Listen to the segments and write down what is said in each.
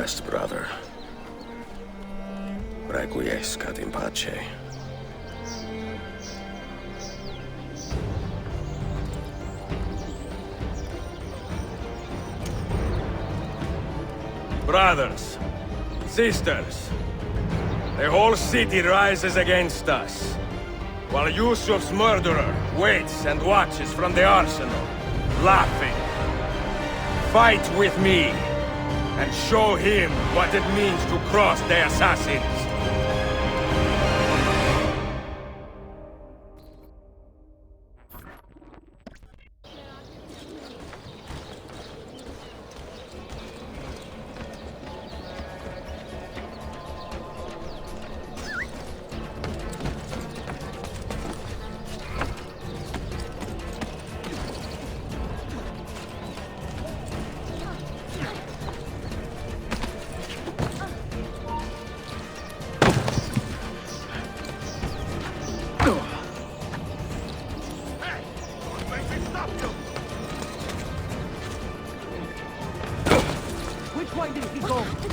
rest, brother. Requiescat in pace. Brothers, sisters, the whole city rises against us, while Yusuf's murderer waits and watches from the arsenal, laughing. Fight with me, and show him what it means to cross the assassins.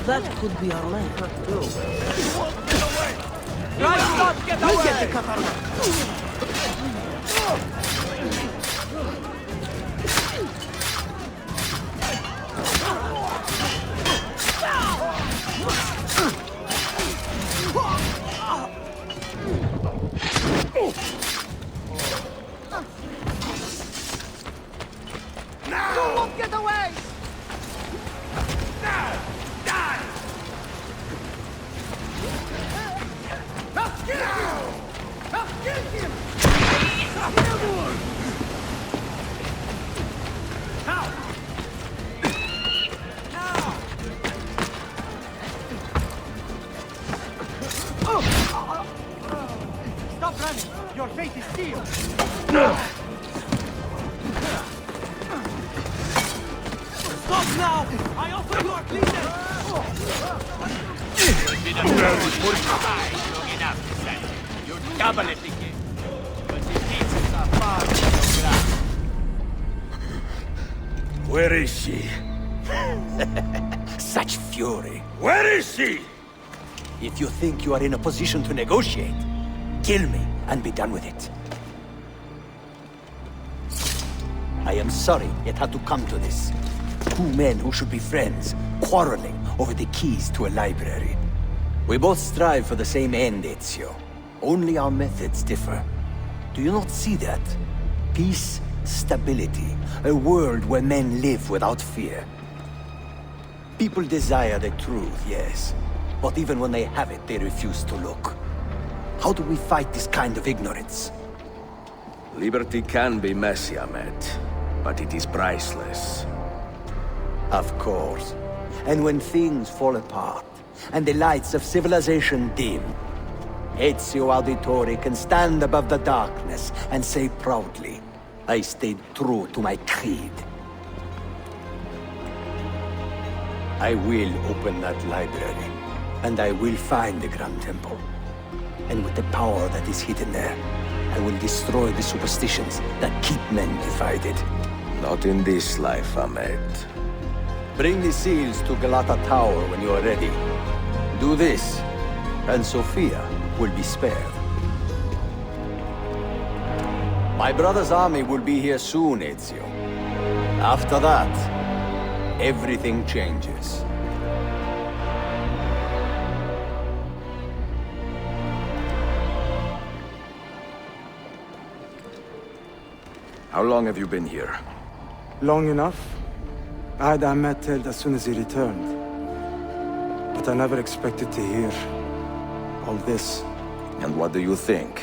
That could be our man. Right, get away! Get the katana! No! Get away! Stop running! Your fate is sealed! Stop now! I offer you a cleaner! You've been long enough to say. You double it again. But the pieces are far from your grasp. Where is she? Such fury. Where is she? If you think you are in a position to negotiate, kill me and be done with it. I am sorry it had to come to this. Two men who should be friends, quarreling over the keys to a library. We both strive for the same end, Ezio. Only our methods differ. Do you not see that? Peace, stability, a world where men live without fear. People desire the truth, yes. But even when they have it, they refuse to look. How do we fight this kind of ignorance? Liberty can be messy, Ahmed, but it is priceless. Of course. And when things fall apart, and the lights of civilization dim, Ezio Auditore can stand above the darkness and say proudly, I stayed true to my creed. I will open that library, and I will find the Grand Temple. And with the power that is hidden there, I will destroy the superstitions that keep men divided. Not in this life, Ahmed. Bring the seals to Galata Tower when you are ready. Do this, and Sophia will be spared. My brother's army will be here soon, Ezio. After that, everything changes. How long have you been here? Long enough. I had Ahmed killed as soon as he returned. But I never expected to hear all this. And what do you think?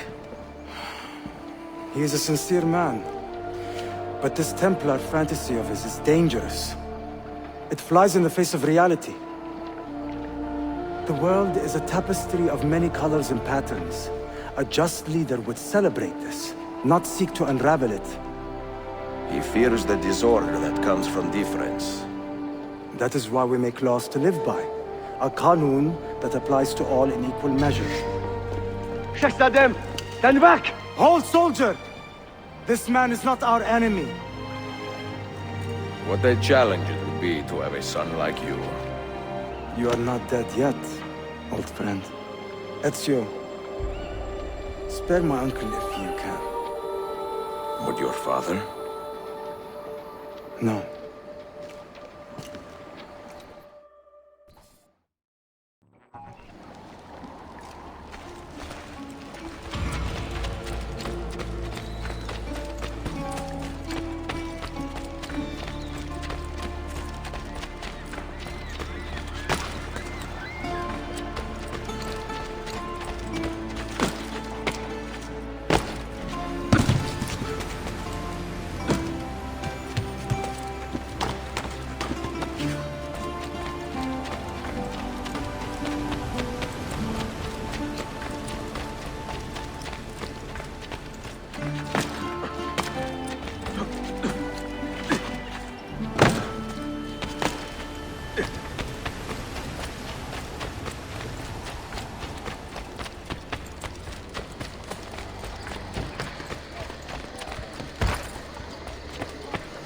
He is a sincere man. But this Templar fantasy of his is dangerous. It flies in the face of reality. The world is a tapestry of many colors and patterns. A just leader would celebrate this, not seek to unravel it. He fears the disorder that comes from difference. That is why we make laws to live by. A qanun that applies to all in equal measure. Shahzadem, stand back! Hold, soldier! This man is not our enemy. What a challenge it would be to have a son like you. You are not dead yet, old friend. Ezio, spare my uncle if you can. Would your father? No.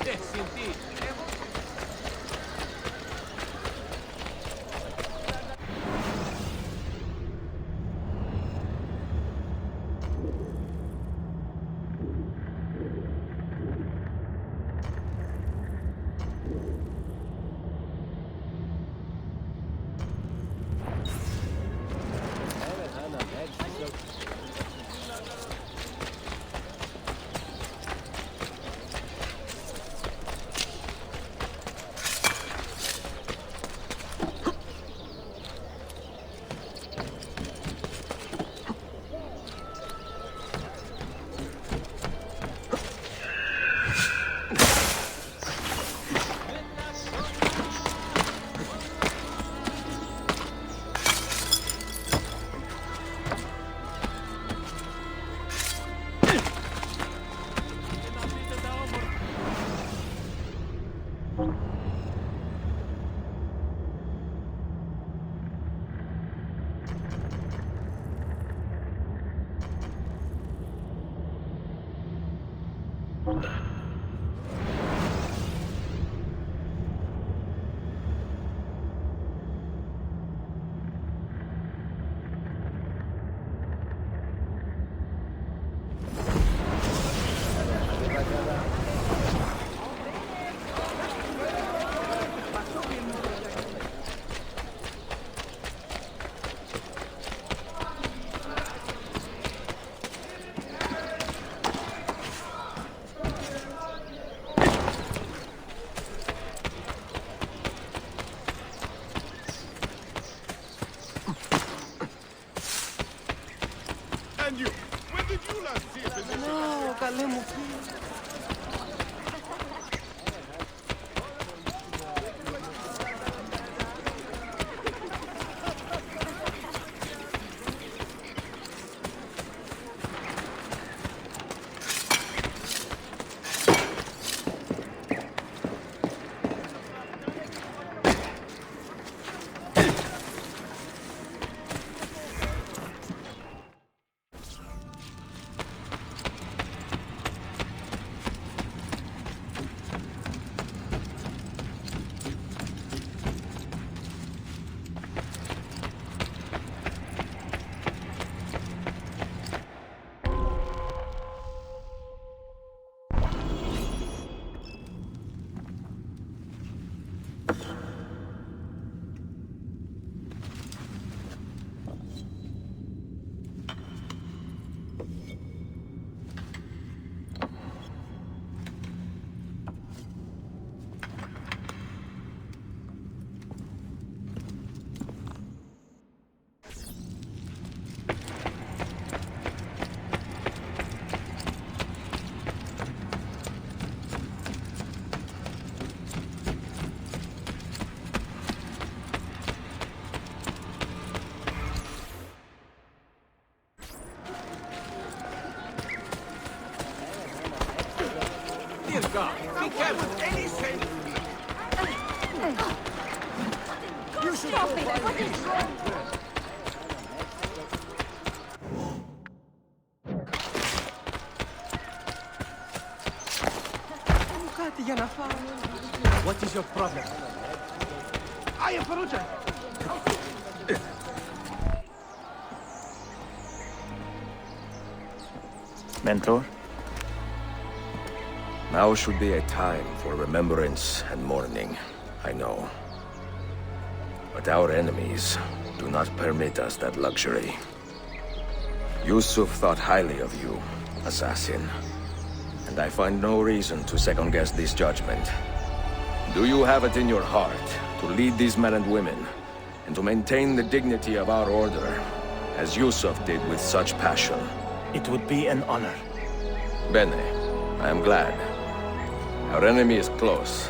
Yes, indeed. And you, when did you last see a physician? No, καλέ μου. Dear God, be careful. Anything. Stop it! What is wrong? Κάτι για να φάω. What is your problem? Άγια Φαρούτσα! Mentor? Now should be a time for remembrance and mourning, I know. But our enemies do not permit us that luxury. Yusuf thought highly of you, assassin. And I find no reason to second-guess this judgment. Do you have it in your heart to lead these men and women, and to maintain the dignity of our order, as Yusuf did with such passion? It would be an honor. Bene, I am glad. Our enemy is close.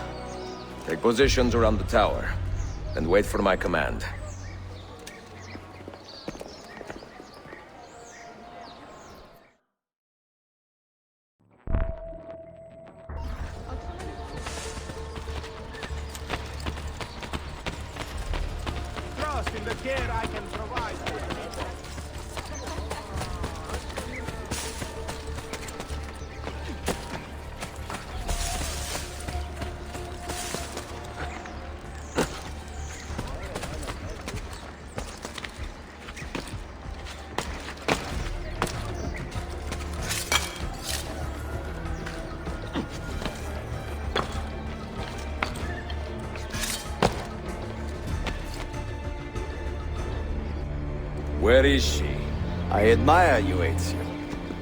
Take positions around the tower, and wait for my command. Trust in the care I can provide. Where is she? I admire you, Ezio.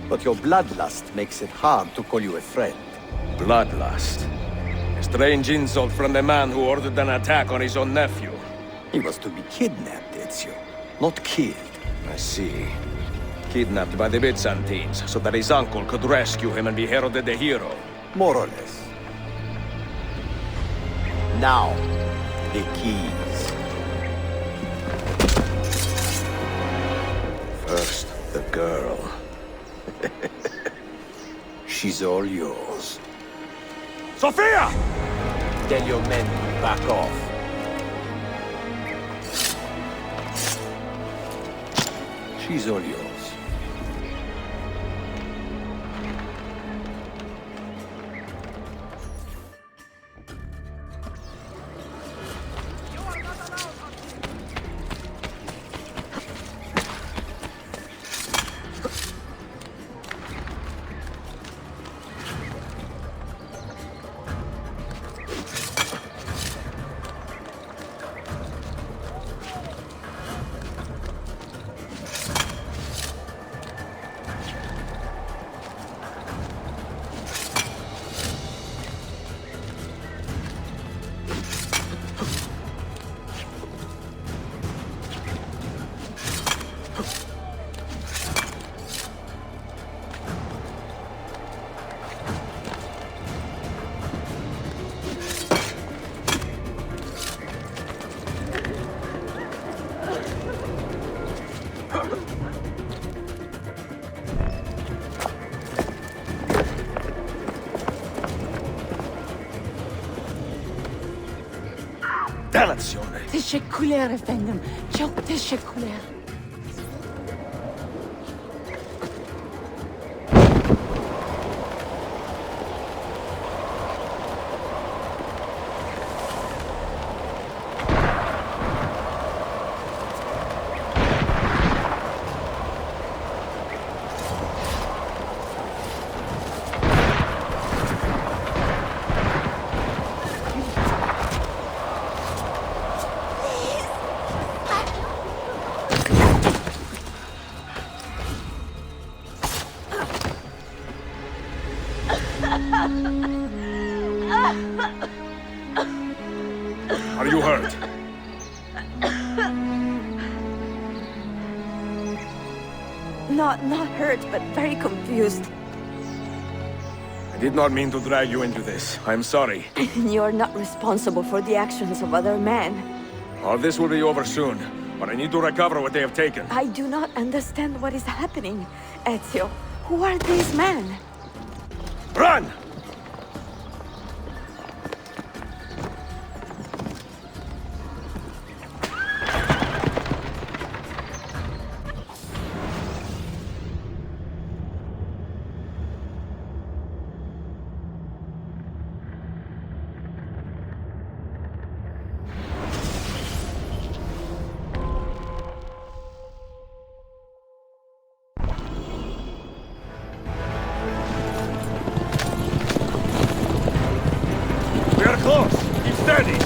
But your bloodlust makes it hard to call you a friend. Bloodlust. A strange insult from the man who ordered an attack on his own nephew. He was to be kidnapped, Ezio, not killed. I see. Kidnapped by the Byzantines, so that his uncle could rescue him and be heralded a hero. More or less. Now, the keys. First, the girl. She's all yours. Sophia! Tell your men to back off. She's all yours. Dannazione! تشكلها efendim. Çok teşekkürler. Are you hurt? Not hurt, but very confused. I did not mean to drag you into this. I'm sorry. You're not responsible for the actions of other men. All this will be over soon, but I need to recover what they have taken. I do not understand what is happening. Ezio, who are these men? Run! close! Keep steady!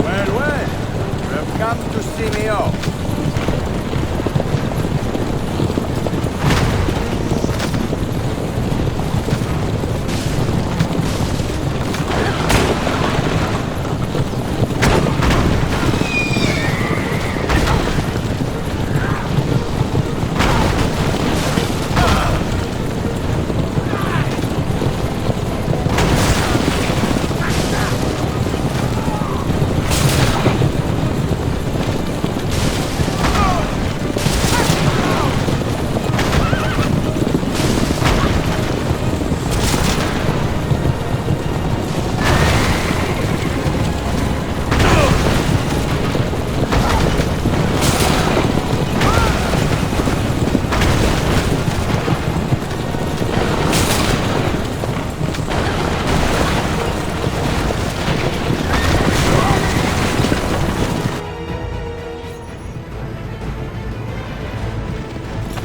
Well, well. You have come to see me off.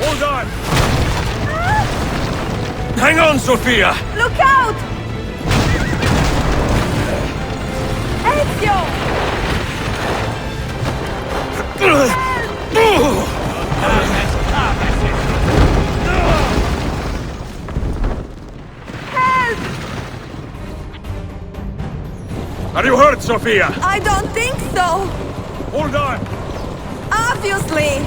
Hold on! Hang on, Sophia! Look out! Ezio! Help! Are you hurt, Sophia? I don't think so! Hold on! Obviously!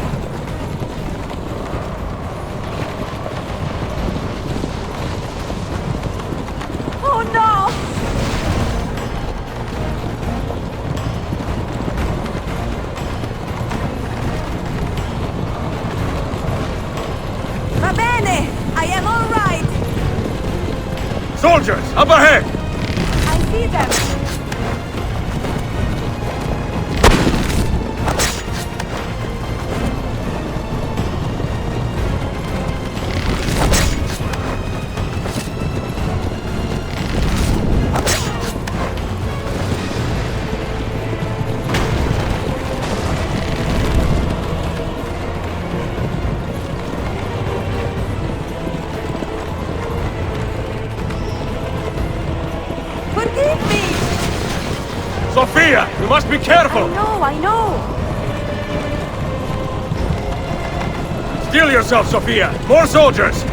Oh no! Va bene! I am all right! Soldiers, up ahead! I see them! Forgive me! Sophia, you must be careful! I know! Steel yourself, Sophia! More soldiers!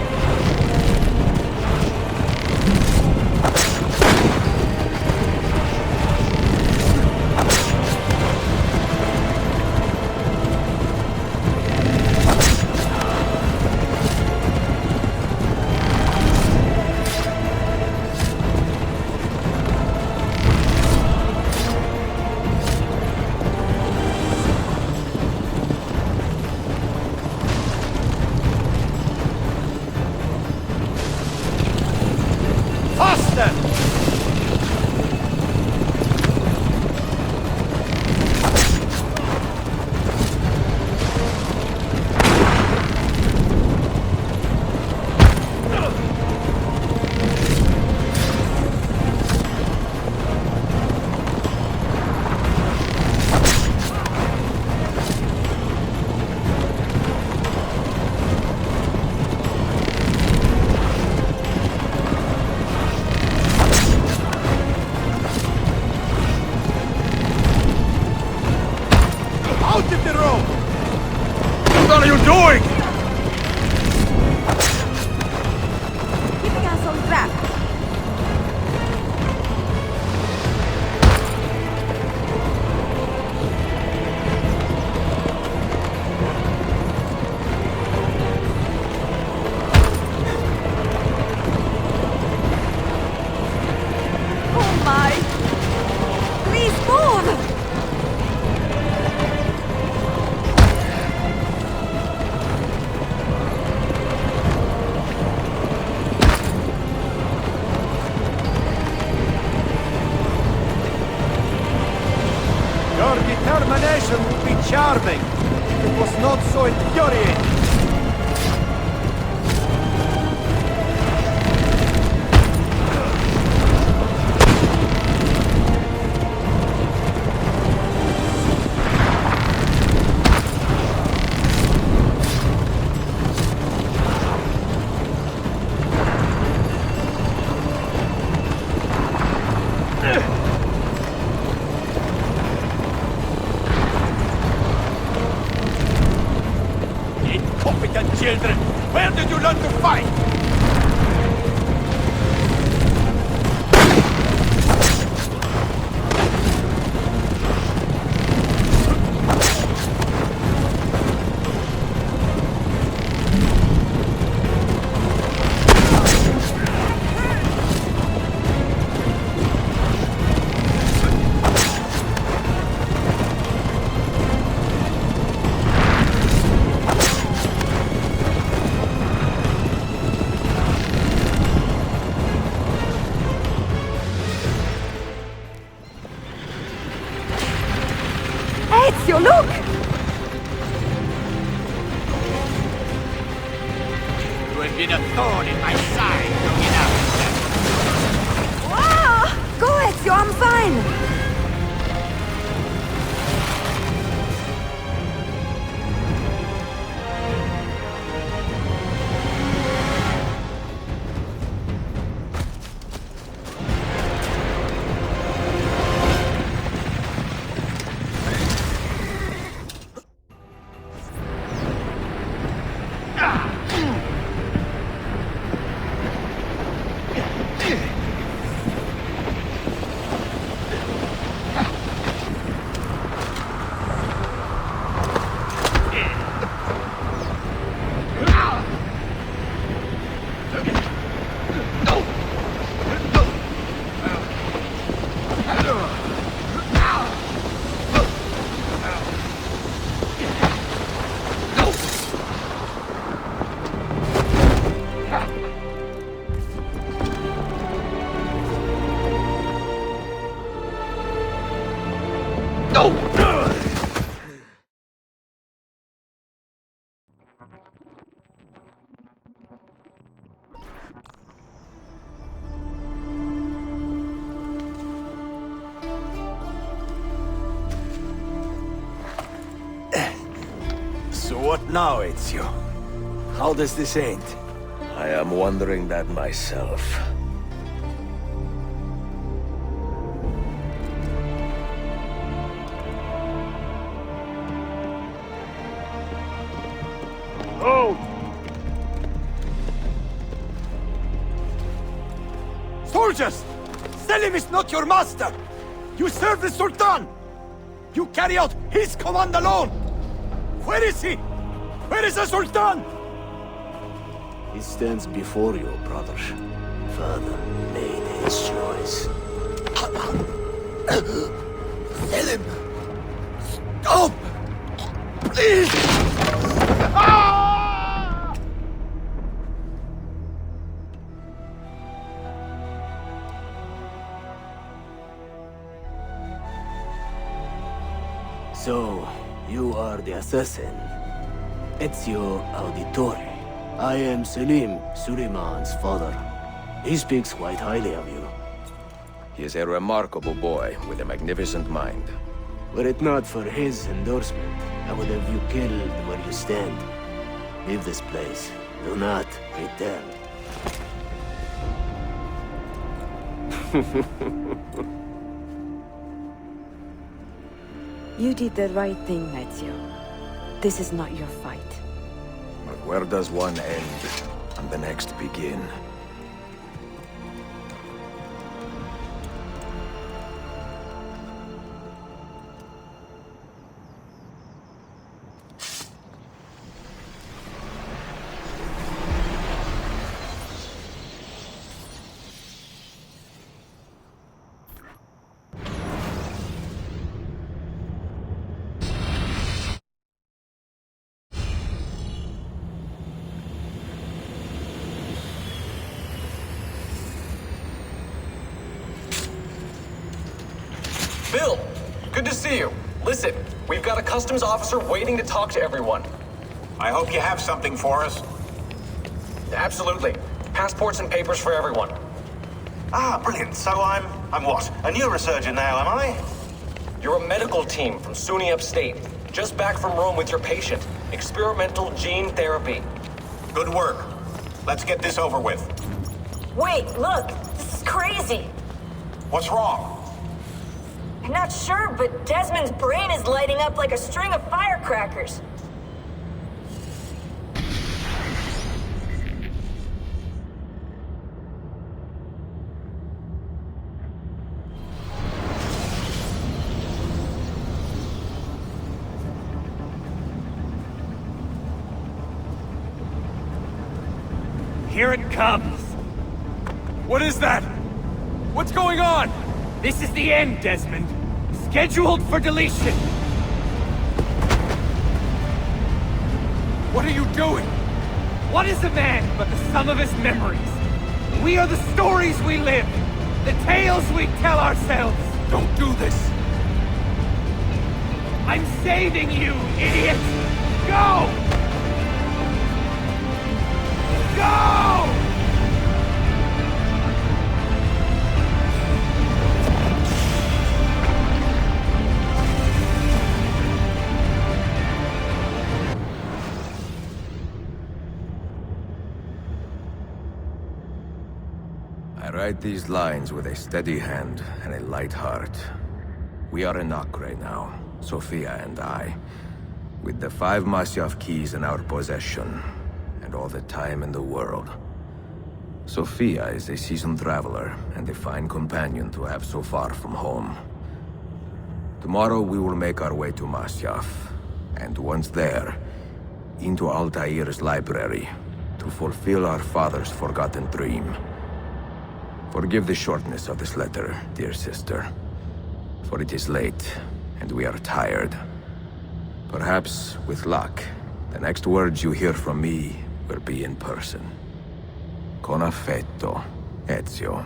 Faster! Out of the road! What are you doing? Keeping us on track. Oh my! Please move! Your determination would be charming if it was not so infuriating. Ezio, look! You have been a thorn in my side long enough. Go, Ezio, I'm fine! So what now, Ezio? How does this end? I am wondering that myself. Soldiers! Selim is not your master! You serve the Sultan! You carry out his command alone! Where is he? Where is the Sultan? He stands before you, brother. Father made his choice. Selim! Stop! Please! So, you are the assassin. Ezio Auditore. I am Selim, Suleiman's father. He speaks quite highly of you. He is a remarkable boy with a magnificent mind. Were it not for his endorsement, I would have you killed where you stand. Leave this place. Do not return. You did the right thing, Ezio. This is not your fight. But where does one end and the next begin? Bill, good to see you. Listen, we've got a customs officer waiting to talk to everyone. I hope you have something for us. Absolutely. Passports and papers for everyone. Ah, brilliant. So I'm what? A neurosurgeon now, am I? You're a medical team from SUNY Upstate. Just back from Rome with your patient. Experimental gene therapy. Good work. Let's get this over with. Wait, look! This is crazy! What's wrong? I'm not sure, but Desmond's brain is lighting up like a string of firecrackers. Here it comes! What is that? What's going on? This is the end, Desmond. Scheduled for deletion. What are you doing? What is a man but the sum of his memories? We are the stories we live, the tales we tell ourselves. Don't do this. I'm saving you, idiot! Go! Go! I write these lines with a steady hand and a light heart. We are in Acre now, Sophia and I, with the 5 Masyaf keys in our possession, and all the time in the world. Sophia is a seasoned traveler, and a fine companion to have so far from home. Tomorrow we will make our way to Masyaf, and once there, into Altair's library, to fulfill our father's forgotten dream. Forgive the shortness of this letter, dear sister, for it is late, and we are tired. Perhaps, with luck, the next words you hear from me will be in person. Con affetto, Ezio.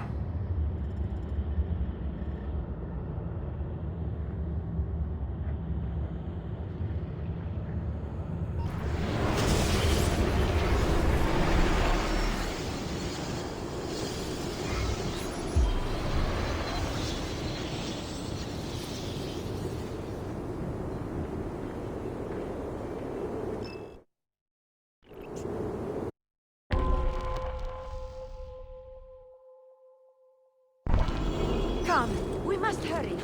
Come, we must hurry.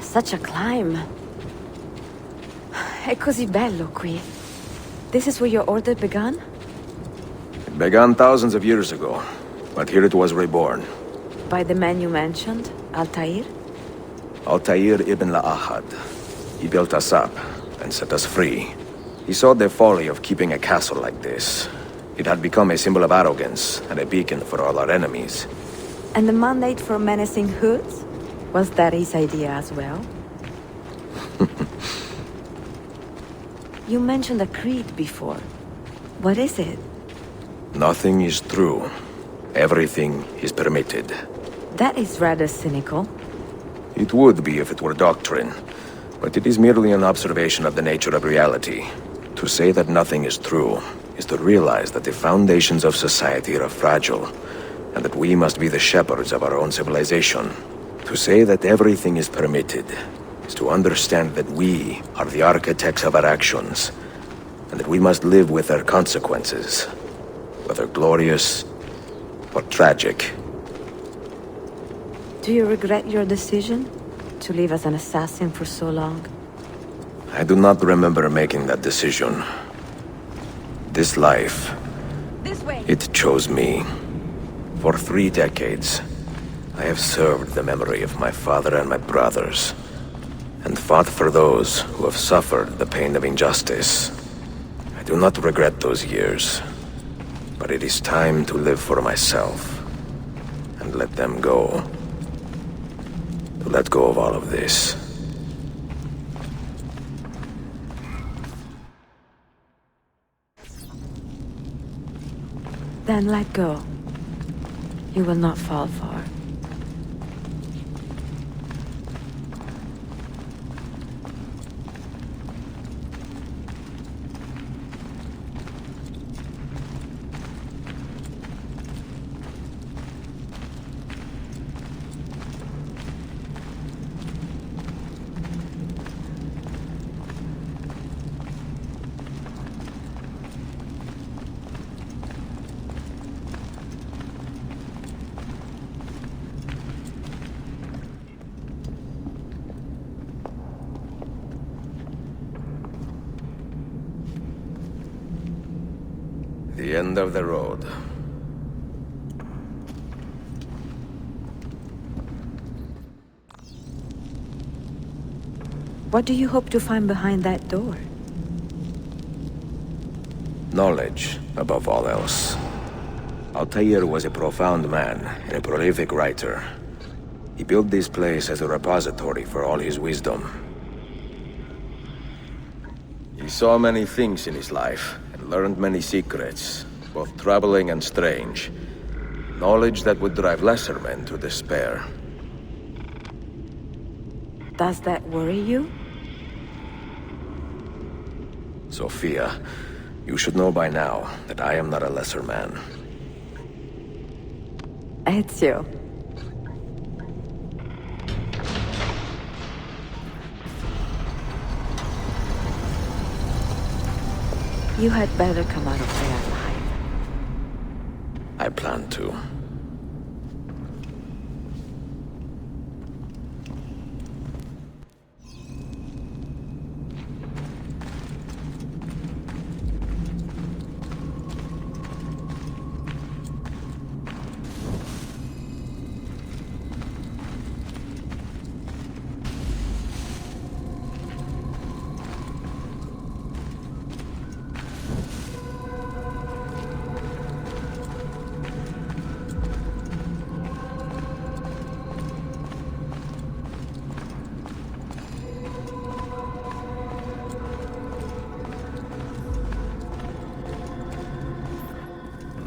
Such a climb. È così bello qui. This is where your order began? It began thousands of years ago, but here it was reborn. By the man you mentioned, Altair? Altair ibn Ahad. He built us up and set us free. He saw the folly of keeping a castle like this. It had become a symbol of arrogance and a beacon for all our enemies. And the mandate for menacing hoods? Was that his idea as well? You mentioned a creed before. What is it? Nothing is true. Everything is permitted. That is rather cynical. It would be if it were doctrine, but it is merely an observation of the nature of reality. To say that nothing is true is to realize that the foundations of society are fragile, and that we must be the shepherds of our own civilization. To say that everything is permitted is to understand that we are the architects of our actions, and that we must live with their consequences, whether glorious or tragic. Do you regret your decision to live as an assassin for so long? I do not remember making that decision. This life, This way. it chose me. For 3 decades, I have served the memory of my father and my brothers, and fought for those who have suffered the pain of injustice. I do not regret those years, but it is time to live for myself, and let them go. To let go of all of this. Then let go. You will not fall far. The end of the road. What do you hope to find behind that door? Knowledge, above all else. Altair was a profound man and a prolific writer. He built this place as a repository for all his wisdom. He saw many things in his life, and learned many secrets, both troubling and strange. Knowledge that would drive lesser men to despair. Does that worry you? Sophia, you should know by now that I am not a lesser man. Ezio. You had better come out of there alive. I plan to.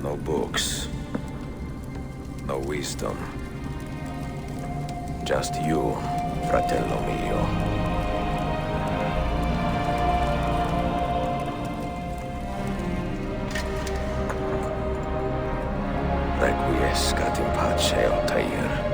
No books. No wisdom. Just you, fratello mio. Requiescat in pace, Altair.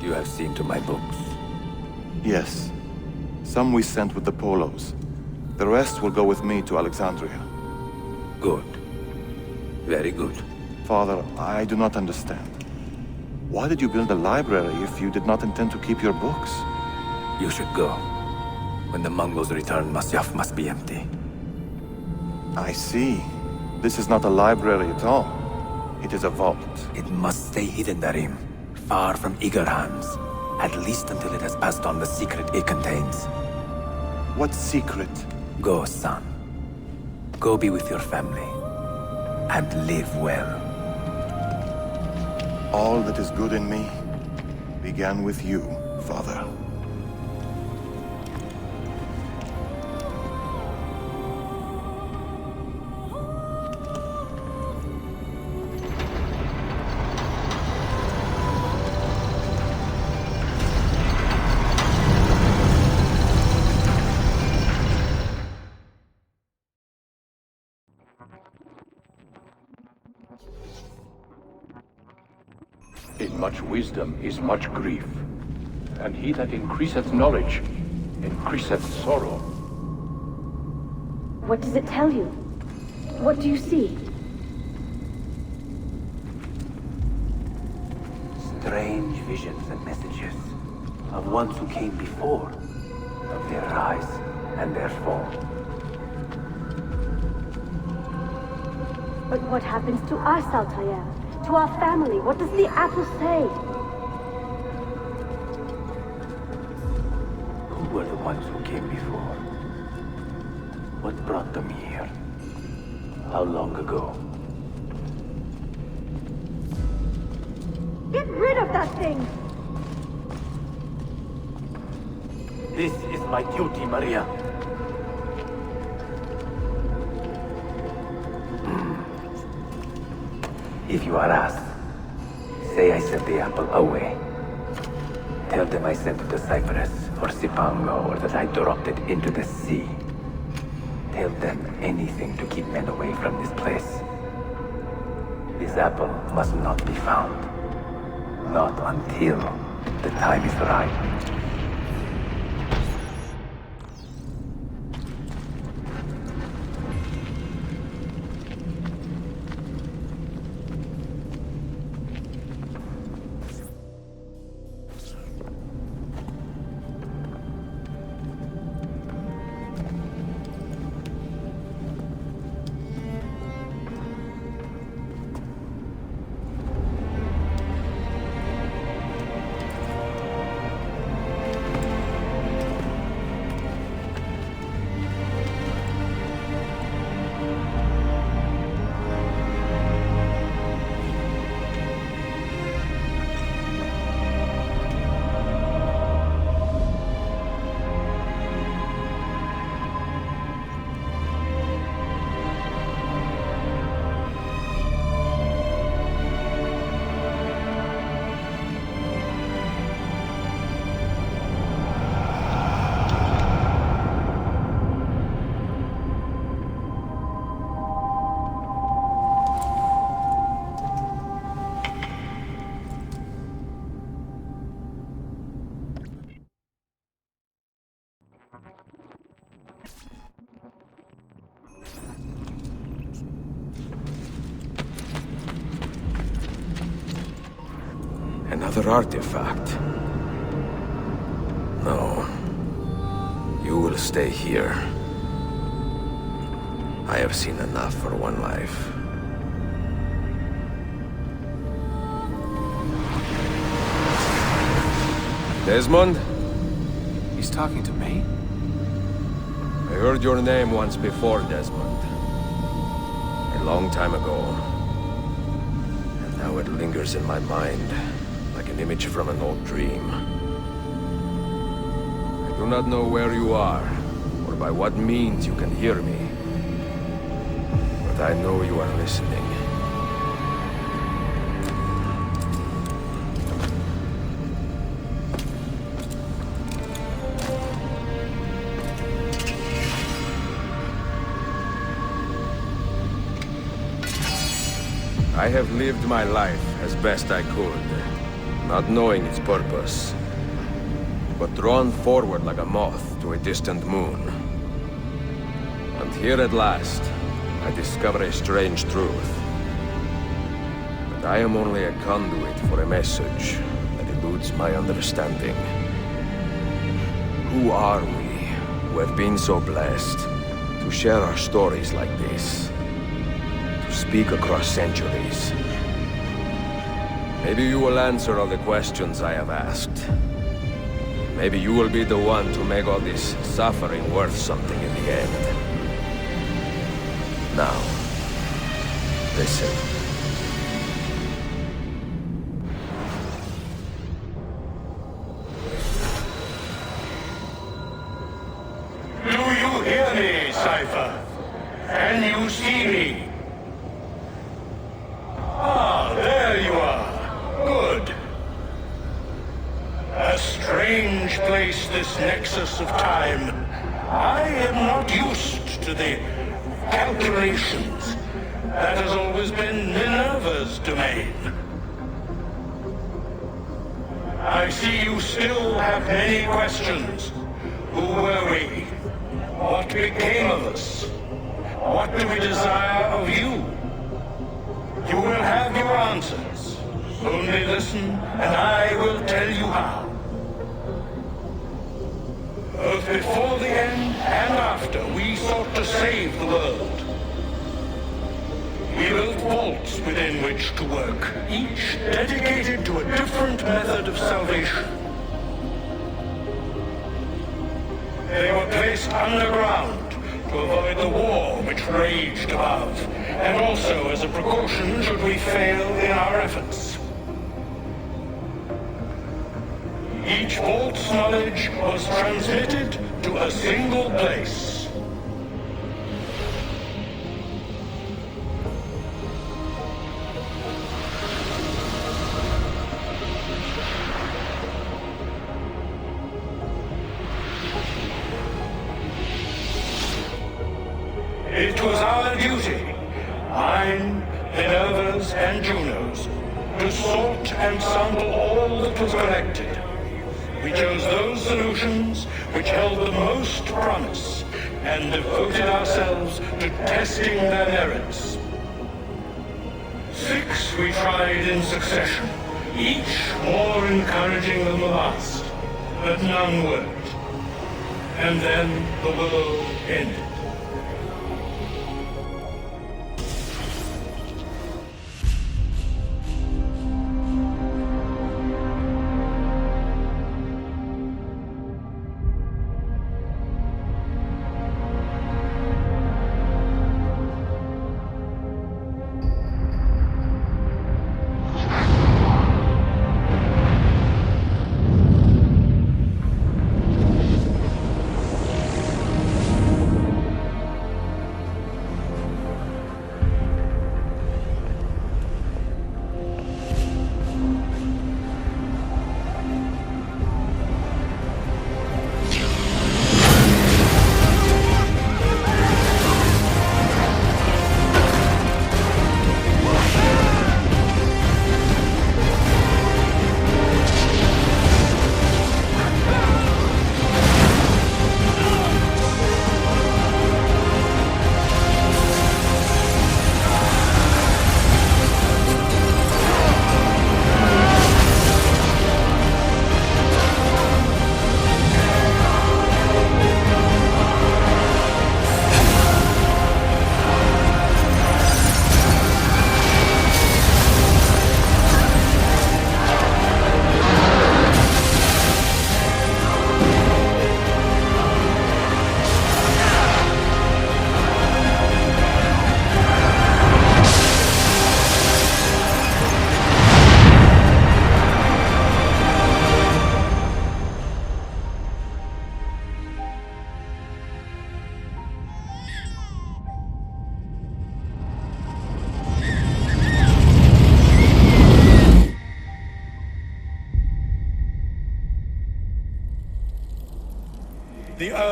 You have seen to my books. Yes. Some we sent with the Polos. The rest will go with me to Alexandria. Good. Very good. Father, I do not understand. Why did you build a library if you did not intend to keep your books? You should go. When the Mongols return, Masyaf must be empty. I see. This is not a library at all. It is a vault. It must stay hidden, Darim. Far from eager hands. At least until it has passed on the secret it contains. What secret? Go, son. Go be with your family. And live well. All that is good in me began with you, Father. In much wisdom is much grief, and he that increaseth knowledge increaseth sorrow. What does it tell you? What do you see? Strange visions and messages of ones who came before, of their rise and their fall. But what happens to us, Altair? To our family? What does the apple say? Who were the ones who came before? What brought them here? How long ago? Get rid of that thing! This is my duty, Maria. If you are asked, say I sent the apple away. Tell them I sent it to Cyprus or Cipango, or that I dropped it into the sea. Tell them anything to keep men away from this place. This apple must not be found. Not until the time is right. Another artifact. No. You will stay here. I have seen enough for one life. Desmond? He's talking to me? I heard your name once before, Desmond. A long time ago. And now it lingers in my mind, like an image from an old dream. I do not know where you are, or by what means you can hear me. But I know you are listening. I have lived my life as best I could, not knowing its purpose, but drawn forward like a moth to a distant moon. And here at last, I discover a strange truth. That I am only a conduit for a message that eludes my understanding. Who are we, who have been so blessed, to share our stories like this? Speak across centuries. Maybe you will answer all the questions I have asked. Maybe you will be the one to make all this suffering worth something in the end. Now, listen. Do you hear me, Cypher? Can you see me? Ah, there you are. Good. A strange place, this nexus of time. I am not used to the calculations. That has always been Minerva's domain. I see you still have many questions. Who were we? What became of us? What do we desire of you? You will have your answers. Only listen, and I will tell you how. Both before the end and after, we sought to save the world. We built vaults within which to work, each dedicated to a different method of salvation. They were placed underground to avoid the war which raged above, and also as a precaution should we fail in our efforts. Each vault's knowledge was transmitted to a single place. It was our duty, mine, Minerva's, and Juno's, to sort and sample all that was collected. We chose those solutions which held the most promise, and devoted ourselves to testing their merits. 6 we tried in succession, each more encouraging than the last, but none worked. And then the world ended.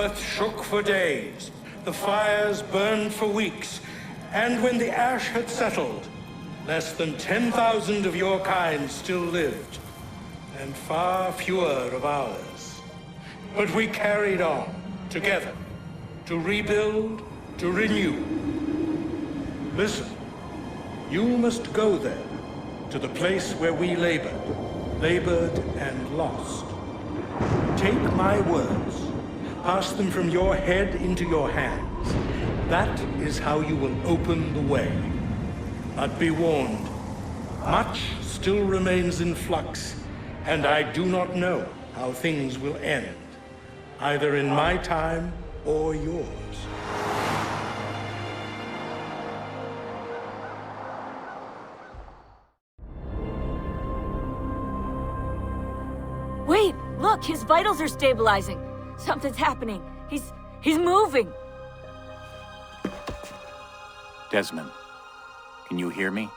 earth shook for days, the fires burned for weeks, and when the ash had settled, less than 10,000 of your kind still lived, and far fewer of ours. But we carried on, together, to rebuild, to renew. Listen, you must go there, to the place where we labored and lost. Take my words, pass them from your head into your hands. That is how you will open the way. But be warned, much still remains in flux, and I do not know how things will end, either in my time or yours. Wait, look, his vitals are stabilizing. Something's happening. He's moving. Desmond, can you hear me?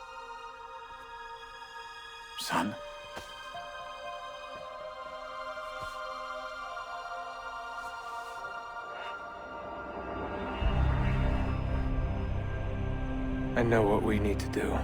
Son? I know what we need to do.